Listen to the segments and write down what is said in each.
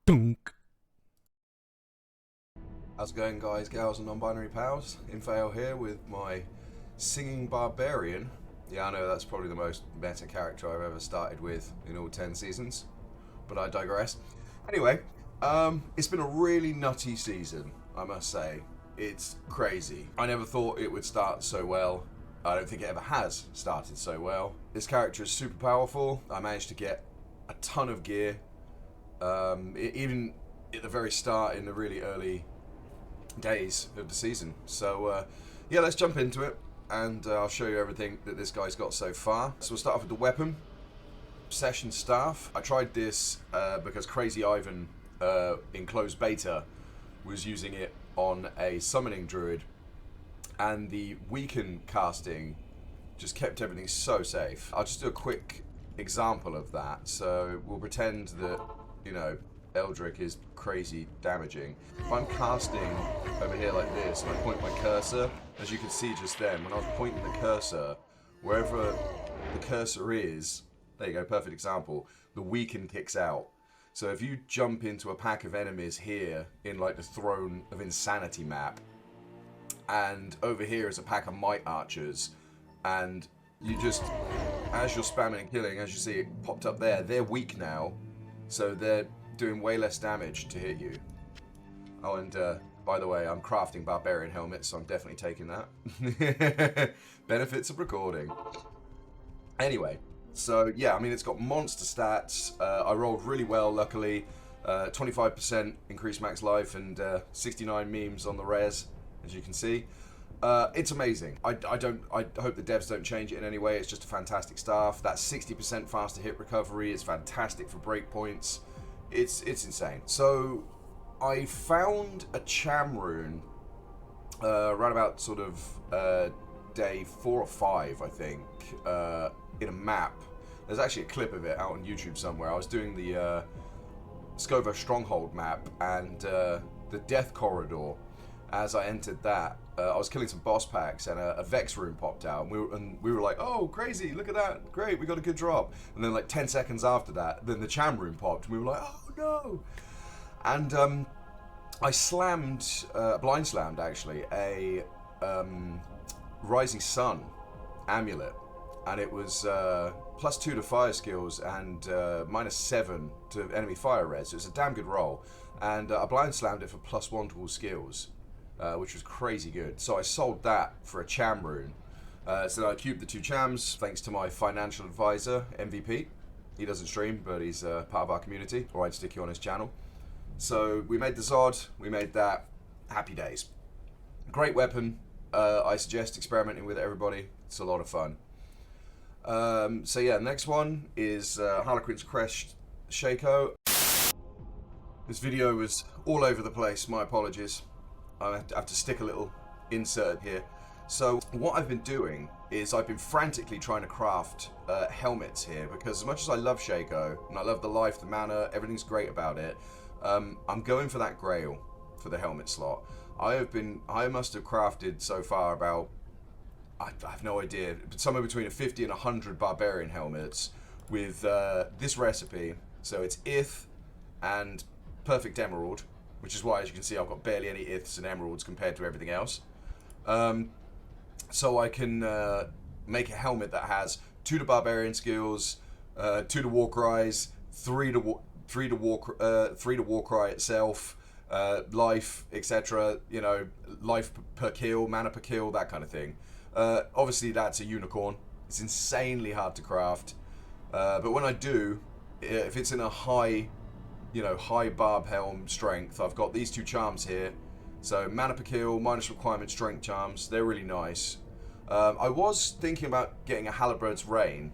Dunk. How's it going, guys, gals, and non-binary pals? Infail here with my singing barbarian. Yeah, I know that's probably the most meta character I've ever started with in all 10 seasons, but I digress. Anyway, it's been a really nutty season, I must say. It's crazy. I never thought it would start so well. I don't think it ever has started so well. This character is super powerful. I managed to get a ton of gear. Even at the very start, in the really early days of the season. So yeah, let's jump into it, and I'll show you everything that this guy's got so far. So we'll start off with the weapon. Session staff. I tried this because Crazy Ivan in closed beta was using it on a summoning druid, and the weaken casting just kept everything so safe. I'll just do a quick example of that. So we'll pretend that, you know, Eldrick is crazy damaging. If I'm casting over here like this and I point my cursor, as you can see just then, when I was pointing the cursor, wherever the cursor is, there you go, perfect example, the weaken kicks out. So if you jump into a pack of enemies here in like the Throne of Insanity map, and over here is a pack of Might Archers, and you just, as you're spamming and killing, as you see it popped up there, they're weak now, so they're doing way less damage to hit you. Oh, and by the way, I'm crafting barbarian helmets, so I'm definitely taking that. Benefits of recording. Anyway, so yeah, I mean, it's got monster stats. I rolled really well, luckily. 25% increased max life and 69 memes on the res, as you can see. It's amazing. I hope the devs don't change it in any way. It's just a fantastic staff. That 60% faster hit recovery is fantastic for breakpoints. It's insane. So I found a Cham rune right about sort of day 4 or 5, I think, in a map. There's actually a clip of it out on YouTube somewhere. I was doing the Scovo Stronghold map, and the Death Corridor. As I entered that, I was killing some boss packs, and a Vex rune popped out, and we were like, oh, crazy, look at that, great, we got a good drop. And then like 10 seconds after that, then the Cham rune popped, and we were like, oh no. And I slammed, blind slammed actually, a Rising Sun amulet, and it was +2 to fire skills and -7 to enemy fire res. So it's a damn good roll, and I blind slammed it for +1 to all skills. Which was crazy good. So I sold that for a Cham rune. So then I cubed the 2 Chams, thanks to my financial advisor, MVP. He doesn't stream, but he's part of our community, or I'd stick you on his channel. So we made the Zod, we made that. Happy days. Great weapon. I suggest experimenting with it, everybody. It's a lot of fun. So yeah, next one is Harlequin's Crest Shaco. This video was all over the place, my apologies. I have to stick a little insert here. So what I've been doing is I've been frantically trying to craft helmets here, because as much as I love Shaco and I love the life, the mana, everything's great about it, I'm going for that grail for the helmet slot. I must have crafted so far about, I have no idea, but somewhere between a 50 and 100 barbarian helmets with this recipe. So it's Ith and Perfect Emerald, which is why, as you can see, I've got barely any Iths and Emeralds compared to everything else. So I can make a helmet that has 2 to Barbarian skills, 2 to Warcries, 3 to Warcry itself, life, etc. You know, life per kill, mana per kill, that kind of thing. Obviously, that's a unicorn. It's insanely hard to craft, but when I do, if it's in a high Barb helm strength, I've got these 2 charms here. So mana per kill, minus requirement strength charms, they're really nice. I was thinking about getting a Halbert's Rain,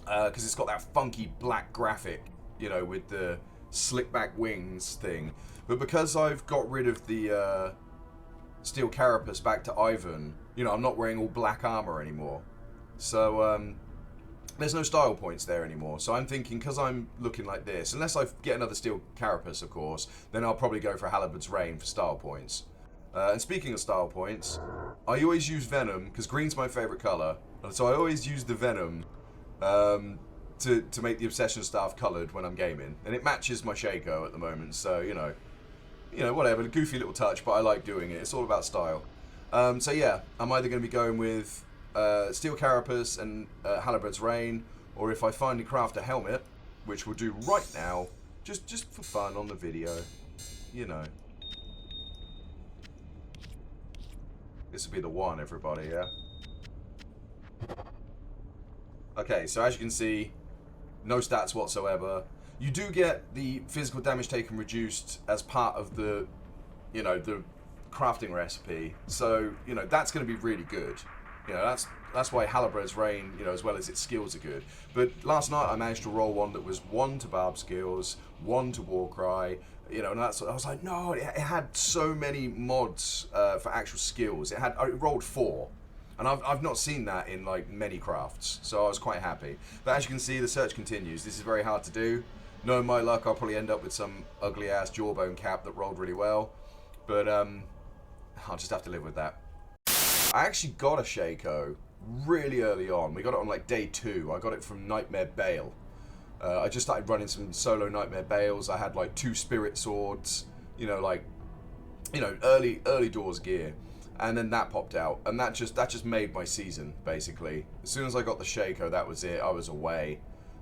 because it's got that funky black graphic, you know, with the slick back wings thing. But because I've got rid of the steel carapace back to Ivan, you know, I'm not wearing all black armor anymore. So there's no style points there anymore. So I'm thinking, because I'm looking like this, unless I get another steel carapace, of course, then I'll probably go for Halbert's Rain for style points. And speaking of style points, I always use Venom, because green's my favourite colour. And so I always use the Venom to make the Obsession staff coloured when I'm gaming, and it matches my Shaco at the moment. So you know, whatever, a goofy little touch, but I like doing it. It's all about style. So yeah, I'm either going to be going with Steel Carapace and Halibut's Rain, or if I finally craft a helmet, which we'll do right now, just for fun on the video, you know. This will be the one, everybody, yeah? Okay, so as you can see, no stats whatsoever. You do get the physical damage taken reduced as part of the, you know, the crafting recipe. So, you know, that's going to be really good. You know, that's why Halibut's Rain, you know, as well as its skills are good. But last night I managed to roll one that was 1 to Barb skills, 1 to Warcry, you know, and that's, I was like, no, it had so many mods for actual skills. It rolled 4. And I've not seen that in like many crafts, so I was quite happy. But as you can see, the search continues. This is very hard to do. Knowing my luck, I'll probably end up with some ugly ass jawbone cap that rolled really well. But I'll just have to live with that. I actually got a Shaco really early on. We got it on like day 2. I got it from Nightmare Bale. I just started running some solo Nightmare Bales. I had like 2 Spirit Swords, you know, like, you know, early doors gear. And then that popped out, and that just made my season, basically. As soon as I got the Shaco, that was it. I was away.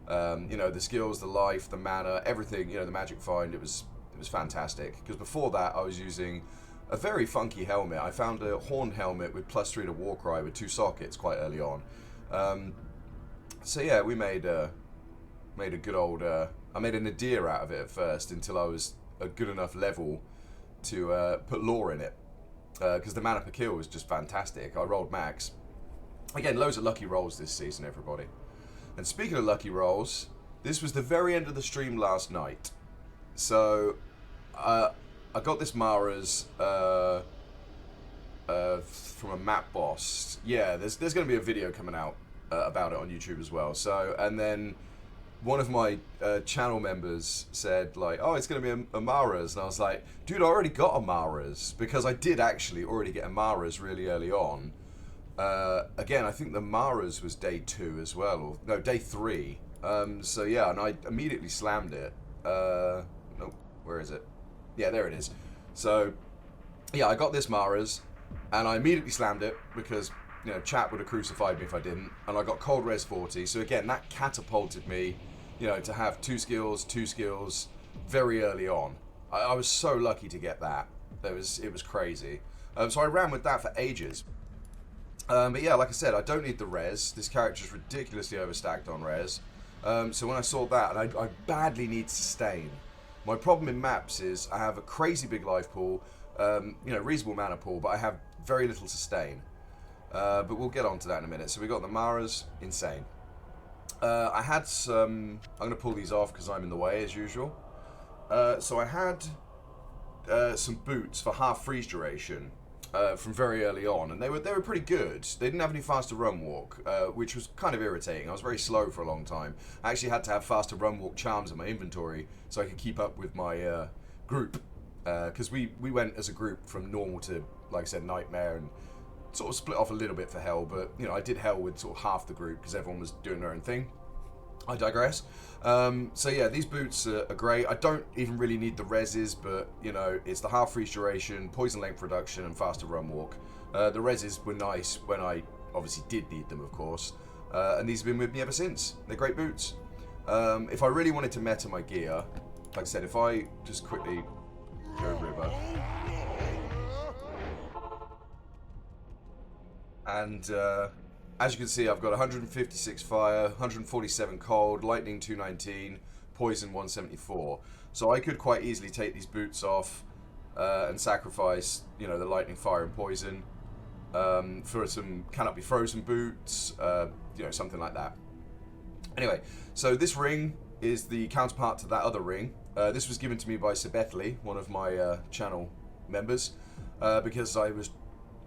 You know, the skills, the life, the mana, everything, you know, the magic find, it was fantastic. Because before that, I was using a very funky helmet. I found a horned helmet with +3 to Warcry with 2 sockets quite early on. So yeah, we made a good old... I made a Nadir out of it at first until I was a good enough level to put lore in it. Because the mana per kill was just fantastic. I rolled max. Again, loads of lucky rolls this season, everybody. And speaking of lucky rolls, this was the very end of the stream last night. So, I got this Mara's from a map boss. Yeah, there's going to be a video coming out about it on YouTube as well. So, and then one of my channel members said, like, oh, it's going to be a Mara's. And I was like, dude, I already got a Mara's. Because I did actually already get a Mara's really early on. Again, I think the Mara's was day 2 as well. Or, no, day 3. So yeah, and I immediately slammed it. Nope, where is it? Yeah, there it is. So, yeah, I got this Mara's. And I immediately slammed it because, you know, chat would have crucified me if I didn't. And I got cold res 40. So again, that catapulted me, you know, to have 2 skills very early on. I was so lucky to get that. It was crazy. So I ran with that for ages. But yeah, like I said, I don't need the res. This character's ridiculously overstacked on res. So when I saw that, and I badly need sustain. My problem in maps is I have a crazy big life pool, you know, reasonable mana pool, but I have very little sustain. But we'll get on to that in a minute. So we got the Mara's, insane. I had some... I'm going to pull these off because I'm in the way as usual. So I had some boots for half freeze duration from very early on, and they were pretty good. They didn't have any faster run walk, which was kind of irritating. I was very slow for a long time. I actually had to have faster run walk charms in my inventory so I could keep up with my group. Because we went as a group from normal to, like I said, Nightmare, and sort of split off a little bit for Hell, but, you know, I did Hell with sort of half the group because everyone was doing their own thing. I digress. So yeah, these boots are great. I don't even really need the reses, but, you know, it's the half freeze duration, poison length reduction, and faster run walk. The reses were nice when I obviously did need them, of course. And these have been with me ever since. They're great boots. If I really wanted to meta my gear, like I said, if I just quickly go river. And as you can see, I've got 156 fire, 147 cold, lightning 219, poison 174. So I could quite easily take these boots off and sacrifice, you know, the lightning, fire, and poison for some cannot be frozen boots, you know, something like that. Anyway, so this ring is the counterpart to that other ring. This was given to me by Sebethli, one of my channel members, because I was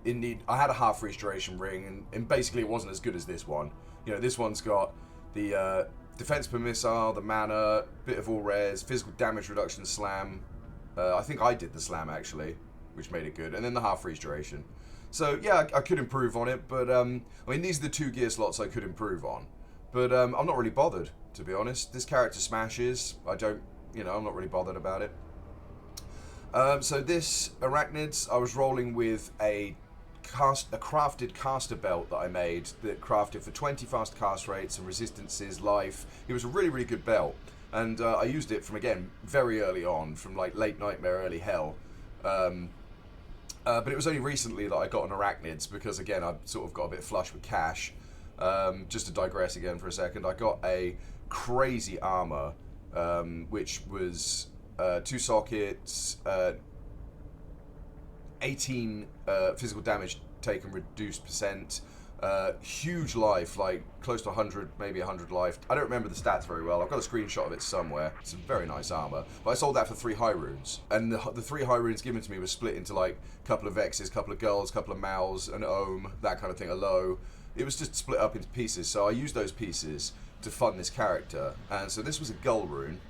in need. I had a half freeze duration ring, and basically it wasn't as good as this one. You know, this one's got the defense per missile, the mana, bit of all res, physical damage reduction, slam. I think I did the slam actually, which made it good, and then the half freeze duration. So yeah, I could improve on it, but I mean, these are the 2 gear slots I could improve on. But I'm not really bothered. to be honest. This character smashes. I'm not really bothered about it. So this Arachnids, I was rolling with a crafted caster belt that I made that crafted for 20 fast cast rates and resistances, life. It was a really, really good belt. And I used it from, again, very early on, from like late Nightmare, early Hell. But it was only recently that I got an Arachnids because, again, I sort of got a bit flush with cash. Just to digress again for a second, I got a crazy armor, which was 2 sockets, 18 physical damage taken reduced percent, huge life, like close to 100, maybe 100 life. I don't remember the stats very well. I've got a screenshot of it somewhere. It's a very nice armor. But I sold that for 3 high runes. And the 3 high runes given to me were split into like a couple of Vexes, a couple of Girls, a couple of Mals, an Ohm, that kind of thing, a Low. It was just split up into pieces. So I used those pieces to fund this character. And so this was a Gull rune.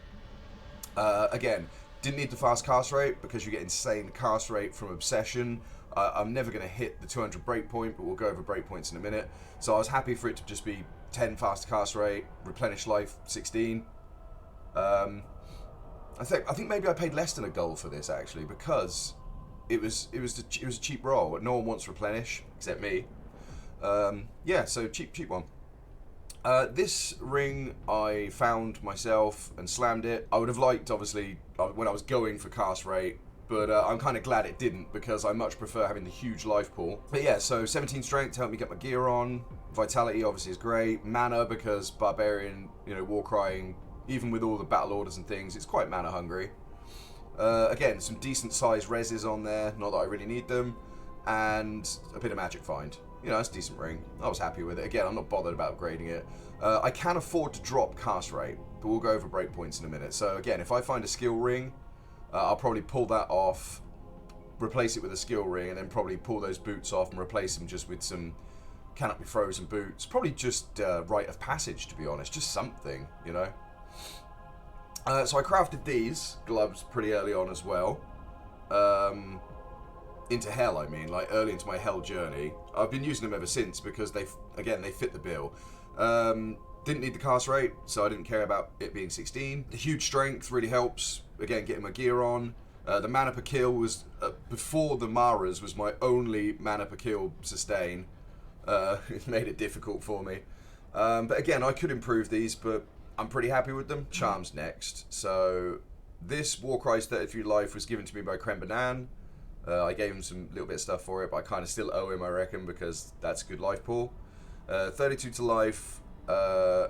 Again, didn't need the fast cast rate because you get insane cast rate from Obsession. I'm never going to hit the 200 breakpoint, but we'll go over breakpoints in a minute. So I was happy for it to just be 10 fast cast rate, replenish life 16. I think maybe I paid less than a gold for this actually because it was a cheap roll. No one wants replenish except me. Yeah, so cheap one. This ring I found myself and slammed it. I would have liked, obviously, when I was going for cast rate, but I'm kind of glad it didn't because I much prefer having the huge life pool. But yeah, so 17 strength to help me get my gear on. Vitality obviously is great. Mana because Barbarian, war crying, even with all the battle orders and things, it's quite mana hungry. Again, some decent sized reses on there, not that I really need them, and a bit of magic find. It's a decent ring. I was happy with it. Again, I'm not bothered about upgrading it. I can afford to drop cast rate, but we'll go over breakpoints in a minute. So again, if I find a skill ring, I'll probably pull that off, replace it with a skill ring, and then probably pull those boots off and replace them just with some cannot be frozen boots. Probably just rite of passage, to be honest. Just something, So I crafted these gloves pretty early on as well. Into Hell, I mean, like early into my Hell journey. I've been using them ever since because they fit the bill. Didn't need the cast rate, so I didn't care about it being 16. The huge strength really helps, again, getting my gear on. The mana per kill was, before the Maras, was my only mana per kill sustain. It made it difficult for me. But again, I could improve these, but I'm pretty happy with them. Charms next. So this Warcry's 33 life was given to me by Crembanan. I gave him some little bit of stuff for it, but I kind of still owe him, I reckon, because that's a good life pool. 32 to life. I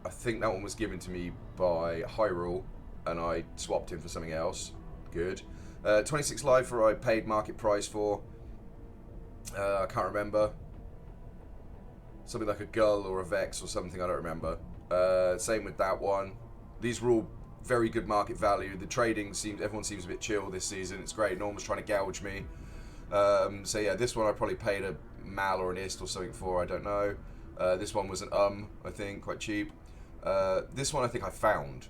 think that one was given to me by Hyrule, and I swapped him for something else. Good. 26 life, or I paid market price for. I can't remember. Something like a Gull or a Vex or something, I don't remember. Same with that one. These were all very good market value. The trading everyone seems a bit chill this season. It's great. No one was trying to gouge me. So yeah, this one I probably paid a Mal or an Ist or something for. I don't know. This one was an I think, quite cheap. This one I think I found.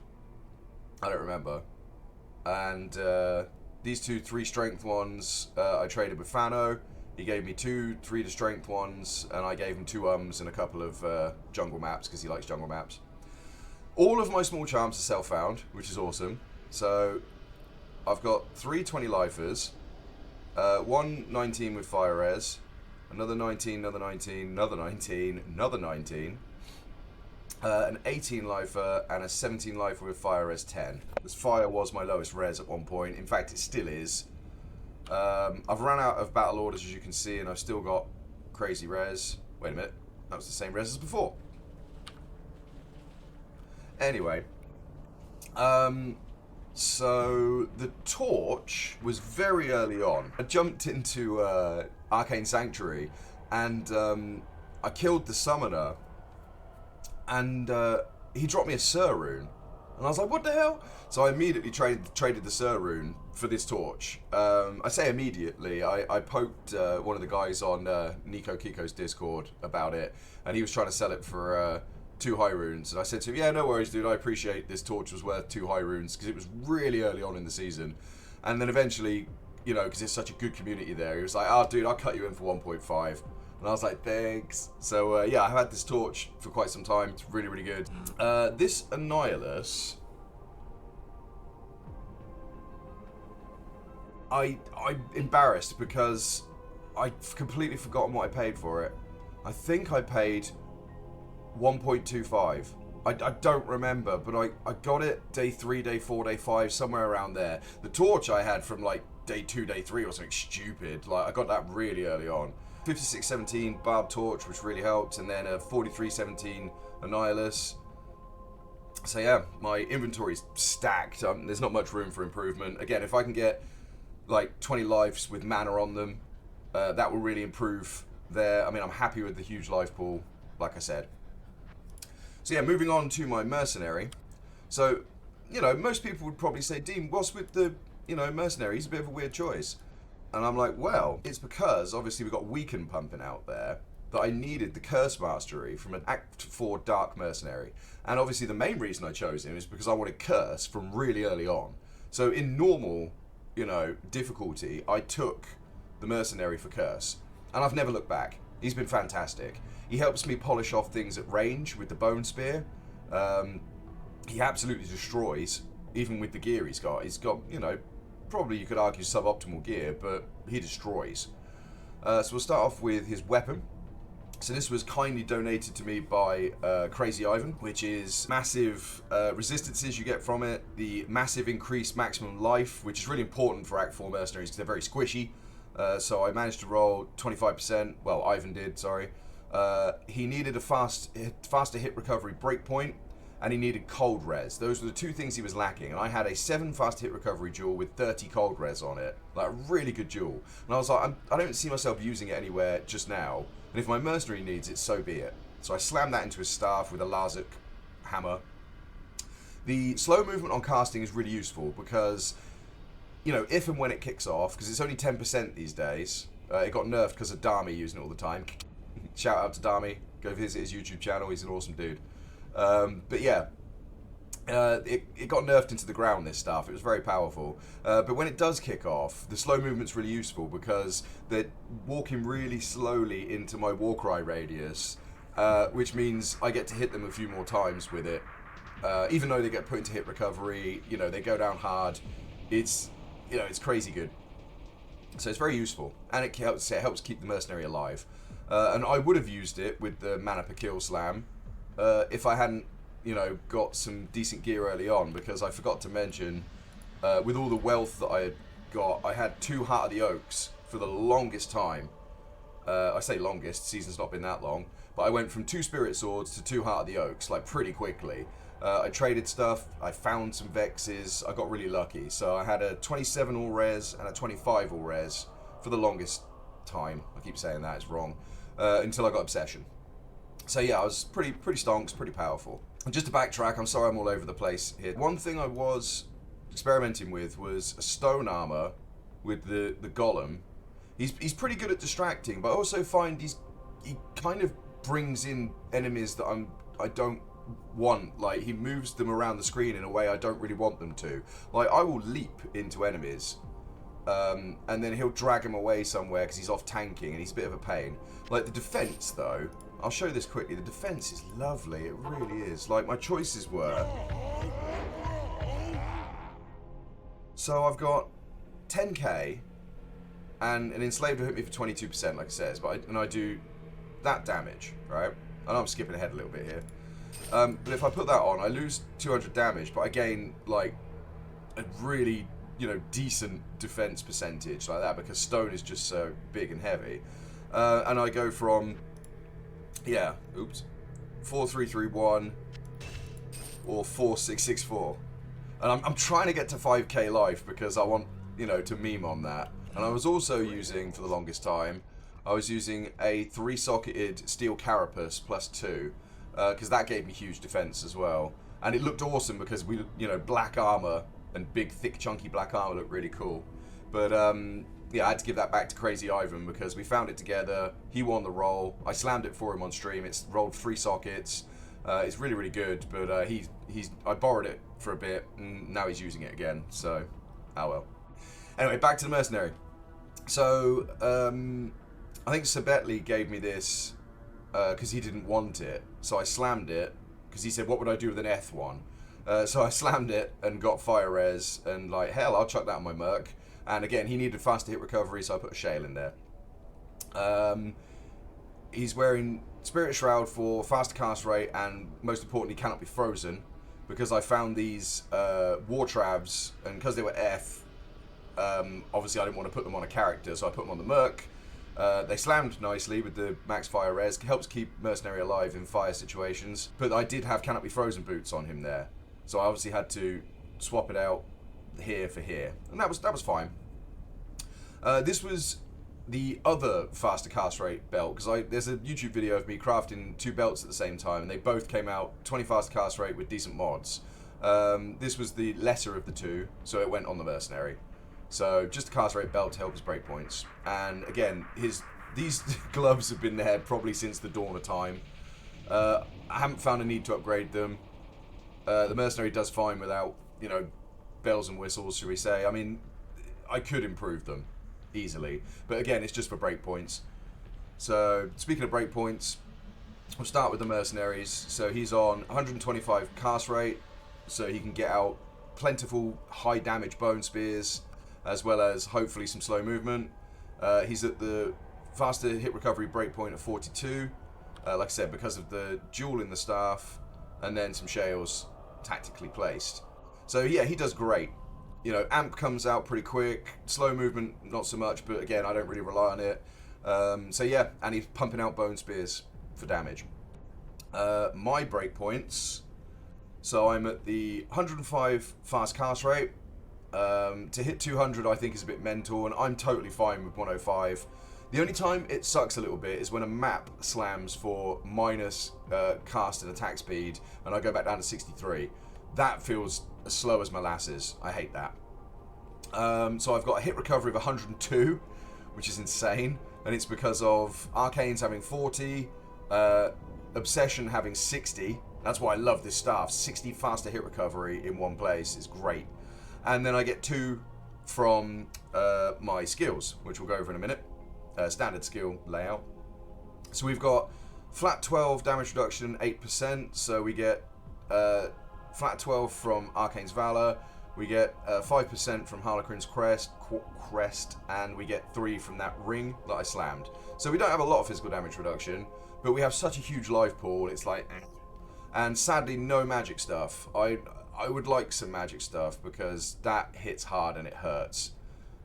I don't remember. And these 2 3 strength ones I traded with Fano. He gave me 2 3 to strength ones, and I gave him 2 and a couple of jungle maps because he likes jungle maps. All of my small charms are self-found, which is awesome. So I've got 3 20 lifers, 1 19 with fire res, another 19, another 19, another 19, another 19, an 18 lifer, and a 17 lifer with fire res 10. This fire was my lowest res at one point. In fact, it still is. I've run out of battle orders, as you can see, and I've still got crazy res. Wait a minute, that was the same res as before. Anyway, so the torch was very early on. I jumped into Arcane Sanctuary, and I killed the summoner, and he dropped me a Sir rune, and I was like, what the hell? So I immediately traded the Sir rune for this torch. I say immediately. I poked one of the guys on Nico Kiko's Discord about it, and he was trying to sell it for 2 high runes, and I said to him, yeah, no worries, dude, I appreciate this torch was worth 2 high runes, because it was really early on in the season. And then eventually, because there's such a good community there, he was like, oh, dude, I'll cut you in for 1.5. And I was like, thanks. So yeah, I've had this torch for quite some time. It's really, really good. This Annihilus, I'm embarrassed because I've completely forgotten what I paid for it. I think I paid 1.25. I don't remember, but I got it day 3, day 4, day 5, somewhere around there. The torch I had from like day 2, day 3 or something stupid. Like I got that really early on. 5617 Barb torch, which really helped, and then a 4317 Annihilus. So yeah, my inventory's stacked. There's not much room for improvement. Again, if I can get like 20 lives with mana on them, that will really improve there. I mean, I'm happy with the huge life pool, like I said. So yeah, moving on to my mercenary. So, you know, most people would probably say, Dean, what's with the, you know, mercenary? He's a bit of a weird choice. And I'm like, well, it's because obviously we've got Weaken pumping out there that I needed the Curse Mastery from an Act 4 Dark Mercenary. And obviously the main reason I chose him is because I wanted Curse from really early on. So in normal, you know, difficulty, I took the Mercenary for Curse. And I've never looked back. He's been fantastic. He helps me polish off things at range with the Bone Spear. He absolutely destroys, even with the gear he's got. He's got, you know, probably you could argue suboptimal gear, but he destroys. So we'll start off with his weapon. So this was kindly donated to me by Crazy Ivan, which is massive resistances you get from it, the massive increased maximum life, which is really important for Act 4 mercenaries because they're very squishy. So I managed to roll 25%, well, Ivan did, sorry. He needed a faster hit recovery breakpoint, and he needed cold res. Those were the two things he was lacking, and I had a 7 fast hit recovery jewel with 30 cold res on it. Like, a really good jewel. And I was like, I don't see myself using it anywhere just now, and if my mercenary needs it, so be it. So I slammed that into his staff with a Lazuk hammer. The slow movement on casting is really useful because, you know, if and when it kicks off, because it's only 10% these days, it got nerfed because of Dami using it all the time. Shout out to Dami. Go visit his YouTube channel. He's an awesome dude. But yeah, it got nerfed into the ground, this stuff. It was very powerful. But when it does kick off, the slow movement's really useful because they're walking really slowly into my Warcry radius, which means I get to hit them a few more times with it. Even though they get put into hit recovery, you know, they go down hard. It's, you know, it's crazy good. So it's very useful, and it helps keep the mercenary alive. And I would have used it with the mana per kill slam if I hadn't, you know, got some decent gear early on, because I forgot to mention, with all the wealth that I had got, I had 2 Heart of the Oaks for the longest time. I say longest, season's not been that long, but I went from 2 Spirit Swords to 2 Heart of the Oaks, like, pretty quickly. I traded stuff, I found some Vexes, I got really lucky. So I had a 27 all res and a 25 all res for the longest time. I keep saying that, it's wrong. Until I got Obsession. So yeah, I was pretty stonks, pretty powerful. And just to backtrack, I'm sorry I'm all over the place here. One thing I was experimenting with was a stone armor with the golem. He's pretty good at distracting, but I also find he kind of brings in enemies that I don't want. Like, he moves them around the screen in a way I don't really want them to. Like, I will leap into enemies, and then he'll drag him away somewhere because he's off tanking and he's a bit of a pain. Like, the defense, though, I'll show this quickly. The defense is lovely, it really is. Like, my choices were, so I've got 10k and an enslaved will hit me for 22%, like it says, but I do that damage, right? I know I'm skipping ahead a little bit here. But if I put that on, I lose 200 damage, but I gain, like, a really, you know, decent defense percentage like that, because stone is just so big and heavy. And I go from, yeah, 4331 or 4664. And I'm trying to get to 5k life because I want, you know, to meme on that. And I was also using, for the longest time, I was using a 3-socketed steel carapace +2. Because that gave me huge defense as well, and it looked awesome because we, you know, black armor and big, thick, chunky black armor looked really cool. But yeah, I had to give that back to Crazy Ivan because we found it together. He won the roll. I slammed it for him on stream. It's rolled 3 sockets. It's really, really good. But I borrowed it for a bit, and now he's using it again. So, oh well. Anyway, back to the mercenary. So I think Sabetli gave me this because he didn't want it, so I slammed it because he said, "What would I do with an Eth1?" So I slammed it and got fire res, and like hell, I'll chuck that on my Merc. And again, he needed faster hit recovery, so I put a Shale in there. He's wearing Spirit Shroud for faster cast rate, and most importantly, cannot be frozen, because I found these War Trabs, and because they were F, obviously I didn't want to put them on a character, so I put them on the Merc. They slammed nicely with the max fire res, helps keep Mercenary alive in fire situations, but I did have cannot be frozen boots on him there, so I obviously had to swap it out here for here, and that was fine. This was the other faster cast rate belt, because there's a YouTube video of me crafting two belts at the same time, and they both came out 20 faster cast rate with decent mods. This was the lesser of the two, so it went on the Mercenary. So just a cast rate belt to help his breakpoints. And again, these gloves have been there probably since the dawn of time. I haven't found a need to upgrade them. The Mercenary does fine without, bells and whistles, should we say. I mean, I could improve them easily, but again, it's just for breakpoints. So speaking of breakpoints, we'll start with the Mercenaries. So he's on 125 cast rate, so he can get out plentiful high damage bone spears, as well as hopefully some slow movement. He's at the faster hit recovery breakpoint of 42, like I said, because of the jewel in the staff, and then some shales tactically placed. So yeah, he does great. Amp comes out pretty quick, slow movement not so much, but again, I don't really rely on it. So yeah, and he's pumping out bone spears for damage. My breakpoints, so I'm at the 105 fast cast rate. To hit 200 I think is a bit mental, and I'm totally fine with 105. The only time it sucks a little bit is when a map slams for minus cast and attack speed, and I go back down to 63. That feels as slow as molasses. I hate that. So I've got a hit recovery of 102, which is insane, and it's because of Arcane's having 40, Obsession having 60. That's why I love this staff. 60 faster hit recovery in one place is great. And then I get 2 from my skills, which we'll go over in a minute. Standard skill layout. So we've got flat 12 damage reduction, 8%. So we get flat 12 from Arcane's Valor. We get 5% from Harlequin's Crest, and we get 3 from that ring that I slammed. So we don't have a lot of physical damage reduction, but we have such a huge life pool, it's like... And sadly, no magic stuff. I would like some magic stuff, because that hits hard and it hurts.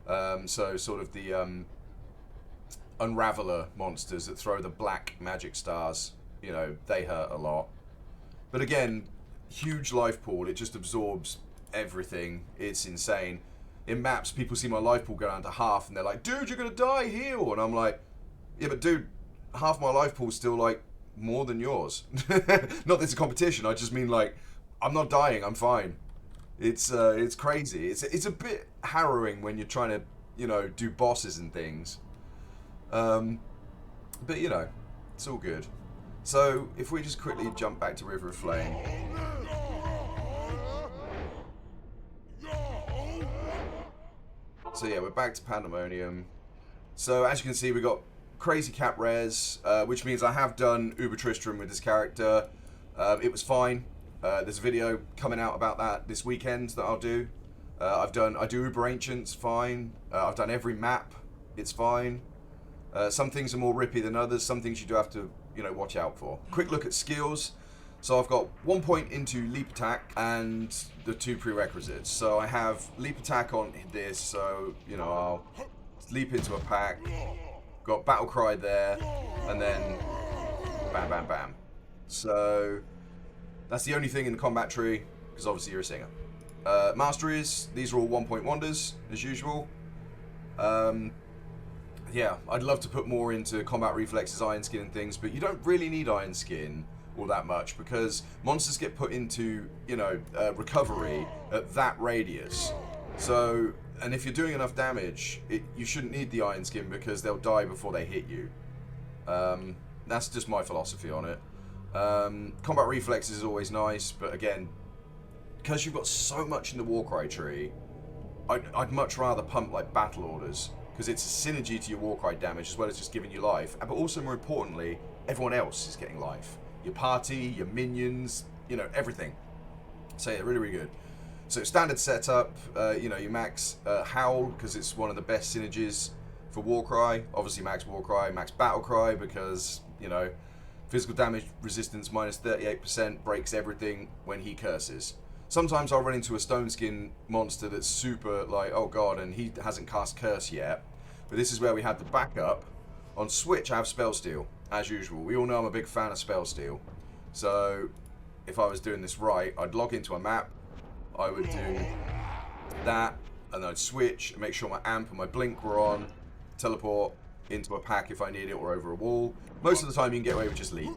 So sort of the Unraveler monsters that throw the black magic stars, they hurt a lot. But again, huge life pool, it just absorbs everything. It's insane. In maps, people see my life pool go down to half, and they're like, dude, you're gonna die, heal. And I'm like, yeah, but dude, half my life pool's still like more than yours. Not that it's a competition, I just mean like, I'm not dying, I'm fine. It's crazy. It's a bit harrowing when you're trying to, do bosses and things. But it's all good. So if we just quickly jump back to River of Flame. So yeah, we're back to Pandemonium. So as you can see, we got crazy cap res, which means I have done Uber Tristram with this character. It was fine. There's a video coming out about that this weekend that I'll do. I do Uber Ancients, fine. I've done every map, it's fine. Some things are more rippy than others. Some things you do have to, watch out for. Quick look at skills. So I've got 1 point into leap attack and the 2 prerequisites. So I have leap attack on this, so, I'll leap into a pack. Got battle cry there, and then bam, bam, bam. So that's the only thing in the combat tree, because obviously you're a singer. Masteries, these are all 1 point wonders, as usual. Yeah, I'd love to put more into combat reflexes, iron skin and things, but you don't really need iron skin all that much, because monsters get put into, recovery at that radius. So, and if you're doing enough damage, you shouldn't need the iron skin, because they'll die before they hit you. That's just my philosophy on it. Combat reflexes is always nice, but again, because you've got so much in the Warcry tree, I'd much rather pump like battle orders, because it's a synergy to your Warcry damage as well as just giving you life. But also, more importantly, everyone else is getting life. Your party, your minions, you know, everything. So yeah, really, really good. So standard setup, you know, you max Howl, because it's one of the best synergies for Warcry. Obviously max Warcry, max Battlecry, because, you know, physical damage resistance minus 38% breaks everything when he curses. Sometimes I'll run into a stone skin monster that's super like, oh god, and he hasn't cast curse yet. But this is where we have the backup. On Switch I have Spell Steal, as usual. We all know I'm a big fan of Spell Steal. So if I was doing this right, I'd log into a map, I would do that, and then I'd switch and make sure my amp and my blink were on, teleport into a pack if I need it, or over a wall. Most of the time you can get away with just leap.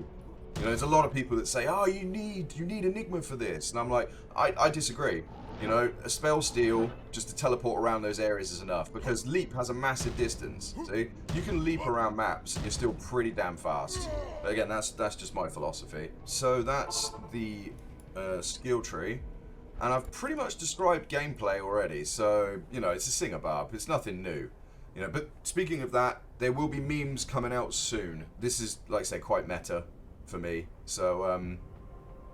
You know, there's a lot of people that say, oh, you need Enigma for this, and I'm like, I disagree. You know, a Spell Steal just to teleport around those areas is enough, because leap has a massive distance. See, you can leap around maps and you're still pretty damn fast. But again, that's just my philosophy. So that's the skill tree. And I've pretty much described gameplay already, so, you know, it's a singer Barb. It's nothing new. You know, but speaking of that, there will be memes coming out soon. This is, like I say, quite meta for me. So,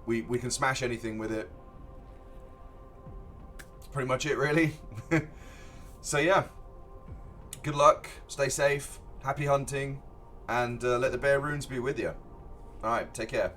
we can smash anything with it. That's pretty much it, really. So, yeah. Good luck. Stay safe. Happy hunting. And let the bear runes be with you. Alright, take care.